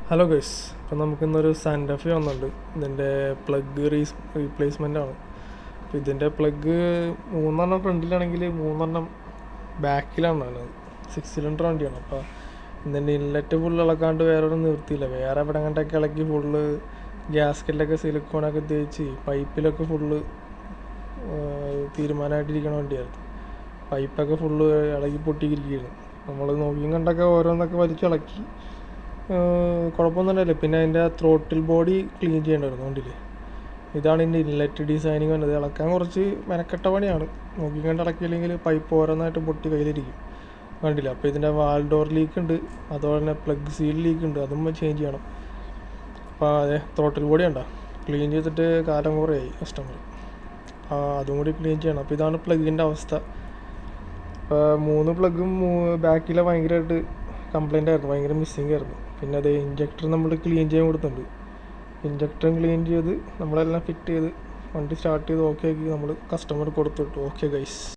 Hello guys, അപ്പോൾ നമുക്കിന്നൊരു സാൻഡഫി വന്നിട്ടുണ്ട്. ഇതിൻ്റെ പ്ലഗ് റീപ്ലേസ്മെൻ്റ് ആണ്. അപ്പോൾ ഇതിൻ്റെ പ്ലഗ് 3 ഫ്രണ്ടിലാണെങ്കിൽ 3 ബാക്കിലാണ് ഉള്ളത്. 6 സിലിണ്ടർ വണ്ടിയാണ്. അപ്പോൾ ഇതിൻ്റെ ഇൻലെറ്റ് ഫുള്ള് ഇളക്കാണ്ട് വേറൊരു നിർത്തിയില്ല. വേറെ എവിടെ കണ്ടൊക്കെ ഇളക്കി ഫുള്ള് ഗ്യാസ്കറ്റിലൊക്കെ സിലിക്കോണൊക്കെ തേച്ച് പൈപ്പിലൊക്കെ ഫുള്ള് തീരുമാനമായിട്ടിരിക്കണ വണ്ടിയായിരുന്നു. പൈപ്പൊക്കെ ഫുള്ള് ഇളകി പൊട്ടിയിരിക്കുകയാണ്. നമ്മൾ നോക്കിയും കണ്ടൊക്കെ ഓരോന്നൊക്കെ വലിച്ചിളക്കി. കുഴപ്പമൊന്നുമില്ല. പിന്നെ അതിൻ്റെ ത്രോട്ടിൽ ബോഡി ക്ലീൻ ചെയ്യേണ്ടതായിരുന്നു വണ്ടിയിൽ. ഇതാണ് ഇതിൻ്റെ ഇൻലെറ്റ് ഡിസൈനിങ് വന്നത്. ഇളക്കാൻ കുറച്ച് മെനക്കെട്ട പണിയാണ്. നോക്കി കണ്ട് ഇളക്കിയില്ലെങ്കിൽ പൈപ്പ് ഓരോന്നായിട്ട് പൊട്ടി കയ്യിലിരിക്കും വണ്ടിയിൽ. അപ്പോൾ ഇതിൻ്റെ വാൽ ഡോർ ലീക്ക് ഉണ്ട്, അതുപോലെ തന്നെ പ്ലഗ് സീൽ ലീക്ക് ഉണ്ട്, അതും ചേഞ്ച് ചെയ്യണം. അപ്പോൾ അതെ, ത്രോട്ടിൽ ബോഡി ഉണ്ടോ ക്ലീൻ ചെയ്തിട്ട് കാലം കുറേയായി കസ്റ്റമർ. അതും കൂടി ക്ലീൻ ചെയ്യണം. അപ്പോൾ ഇതാണ് പ്ലഗിൻ്റെ അവസ്ഥ. അപ്പോൾ 3 പ്ലഗും ബാക്കിലെ ഭയങ്കരമായിട്ട് കംപ്ലൈൻ്റ് ആയിരുന്നു, ഭയങ്കര മിസ്സിങ് ആയിരുന്നു. പിന്നെ അത് ഇഞ്ചക്ടർ നമ്മൾ ക്ലീൻ ചെയ്യാൻ കൊടുത്തിട്ടുണ്ട്. ഇഞ്ചക്ടറും ക്ലീൻ ചെയ്ത് നമ്മളെല്ലാം ഫിറ്റ് ചെയ്ത് വണ്ടി സ്റ്റാർട്ട് ചെയ്ത് ഓക്കെ ആക്കി നമ്മൾ കസ്റ്റമർ കൊടുത്തിട്ടു. Okay guys.